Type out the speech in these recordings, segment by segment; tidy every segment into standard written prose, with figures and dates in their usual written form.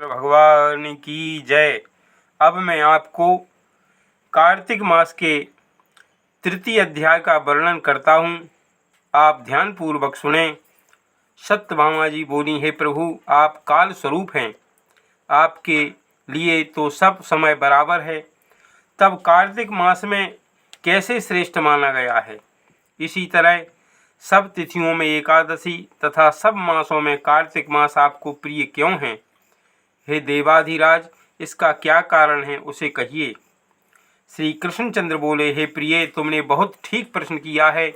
भगवान की जय। अब मैं आपको कार्तिक मास के तृतीय अध्याय का वर्णन करता हूँ। आप ध्यानपूर्वक सुने। सत्यभामा जी बोली, हे प्रभु, आप काल स्वरूप हैं, आपके लिए तो सब समय बराबर है। तब कार्तिक मास में कैसे श्रेष्ठ माना गया है, इसी तरह सब तिथियों में एकादशी तथा सब मासों में कार्तिक मास आपको प्रिय क्यों है? हे देवाधिराज, इसका क्या कारण है, उसे कहिए। श्री कृष्णचंद्र बोले, हे प्रिय, तुमने बहुत ठीक प्रश्न किया है।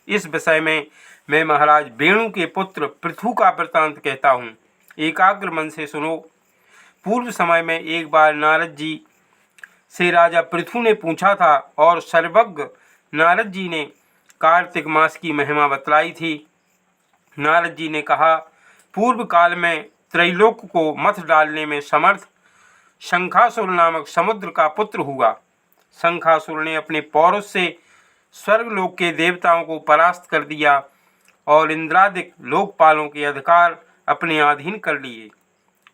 इस विषय में मैं महाराज वेणु के पुत्र पृथु का वृत्तांत कहता हूँ। एकाग्र मन से सुनो। पूर्व समय में एक बार नारद जी से राजा पृथु ने पूछा था और सर्वज्ञ नारद जी ने कार्तिक मास की महिमा बतलाई थी। नारद जी ने कहा, पूर्व काल में त्रैलोक को मथ डालने में समर्थ शंखासुर नामक समुद्र का पुत्र हुआ। शंखासुर ने अपने पौरुष से स्वर्गलोक के देवताओं को परास्त कर दिया और इंद्रादिक लोकपालों के अधिकार अपने अधीन कर लिए।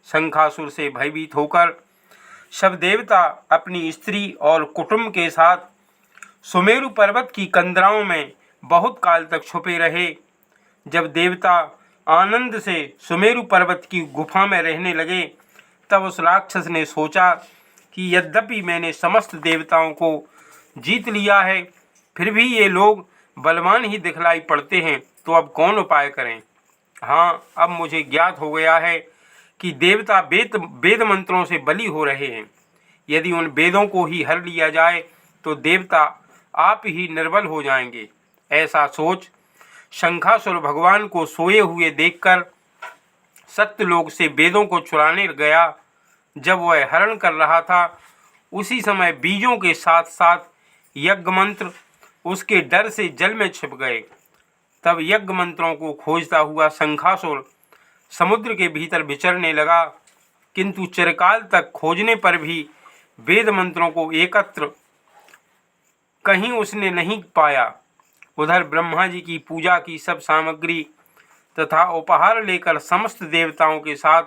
शंखासुर से भयभीत होकर सब देवता अपनी स्त्री और कुटुंब के साथ सुमेरु पर्वत की कंदराओं में बहुत काल तक छुपे रहे। जब देवता आनंद से सुमेरु पर्वत की गुफा में रहने लगे, तब उस राक्षस ने सोचा कि यद्यपि मैंने समस्त देवताओं को जीत लिया है, फिर भी ये लोग बलवान ही दिखलाई पड़ते हैं, तो अब कौन उपाय करें। हाँ, अब मुझे ज्ञात हो गया है कि देवता वेद मंत्रों से बली हो रहे हैं। यदि उन वेदों को ही हर लिया जाए तो देवता आप ही निर्बल हो जाएंगे। ऐसा सोच शंखासुर भगवान को सोए हुए देखकर सत्यलोक से वेदों को चुराने गया। जब वह हरण कर रहा था, उसी समय बीजों के साथ साथ यज्ञ मंत्र उसके डर से जल में छिप गए। तब यज्ञ मंत्रों को खोजता हुआ शंखासुर समुद्र के भीतर विचरने लगा, किंतु चिरकाल तक खोजने पर भी वेद मंत्रों को एकत्र कहीं उसने नहीं पाया। उधर ब्रह्मा जी की पूजा की सब सामग्री तथा उपहार लेकर समस्त देवताओं के साथ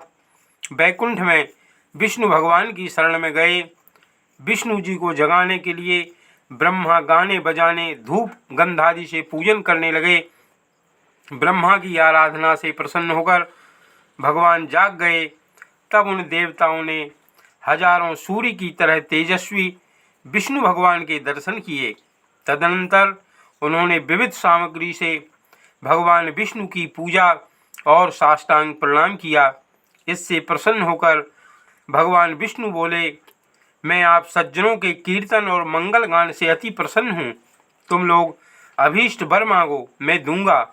वैकुंठ में विष्णु भगवान की शरण में गए। विष्णु जी को जगाने के लिए ब्रह्मा गाने बजाने धूप गंधादि से पूजन करने लगे। ब्रह्मा की आराधना से प्रसन्न होकर भगवान जाग गए। तब उन देवताओं ने हजारों सूर्य की तरह तेजस्वी विष्णु भगवान के दर्शन किए। तदनंतर उन्होंने विविध सामग्री से भगवान विष्णु की पूजा और साष्टांग प्रणाम किया। इससे प्रसन्न होकर भगवान विष्णु बोले, मैं आप सज्जनों के कीर्तन और मंगल गान से अति प्रसन्न हूँ। तुम लोग अभीष्ट वर मांगो, मैं दूंगा।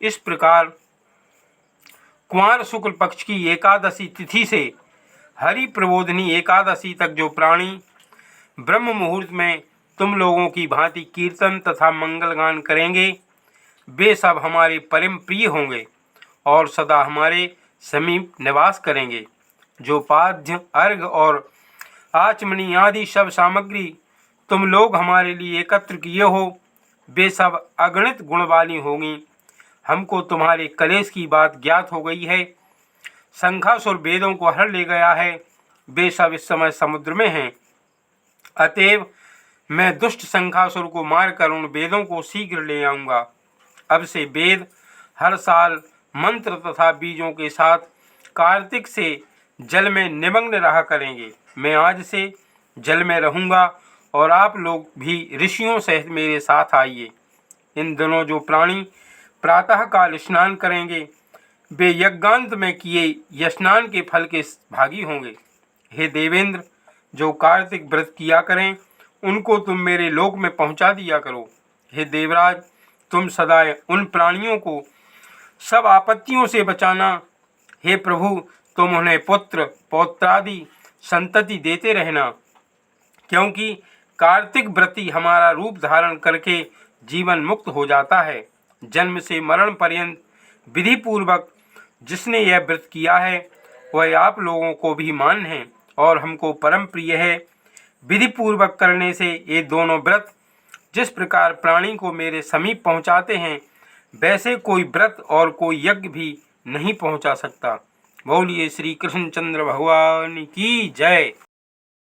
इस प्रकार कुंवार शुक्ल पक्ष की एकादशी तिथि से हरि प्रबोधनी एकादशी तक जो प्राणी ब्रह्म मुहूर्त में तुम लोगों की भांति कीर्तन तथा मंगल गान करेंगे, वे सब हमारे परम प्रिय होंगे और सदा हमारे समीप निवास करेंगे। जो पाद्य अर्घ और आचमनी आदि सब सामग्री तुम लोग हमारे लिए एकत्र किए हो, वे सब अगणित गुण वाली होंगी। हमको तुम्हारे कलेश की बात ज्ञात हो गई है। शंखासुर वेदों को हर ले गया है, वे सब इस समय समुद्र में हैं। अतएव मैं दुष्ट शंखासुर को मारकर उन वेदों को शीघ्र ले आऊँगा। अब से वेद हर साल मंत्र तथा बीजों के साथ कार्तिक से जल में निमग्न रहा करेंगे। मैं आज से जल में रहूँगा और आप लोग भी ऋषियों सहित मेरे साथ आइए। इन दिनों जो प्राणी प्रातःकाल स्नान करेंगे, वे यज्ञांत में किए स्नान के फल के भागी होंगे। हे देवेंद्र, जो कार्तिक व्रत किया करें, उनको तुम मेरे लोक में पहुंचा दिया करो। हे देवराज, तुम सदा उन प्राणियों को सब आपत्तियों से बचाना। हे प्रभु, तुम उन्हें पुत्र पौत्रादि संतति देते रहना, क्योंकि कार्तिक व्रती हमारा रूप धारण करके जीवन मुक्त हो जाता है। जन्म से मरण पर्यंत विधि पूर्वक जिसने यह व्रत किया है, वह आप लोगों को भी मान्य है और हमको परम प्रिय है। विधि पूर्वक करने से ये दोनों व्रत जिस प्रकार प्राणी को मेरे समीप पहुँचाते हैं, वैसे कोई व्रत और कोई यज्ञ भी नहीं पहुँचा सकता। बोलिए श्री कृष्णचंद्र भगवान की जय।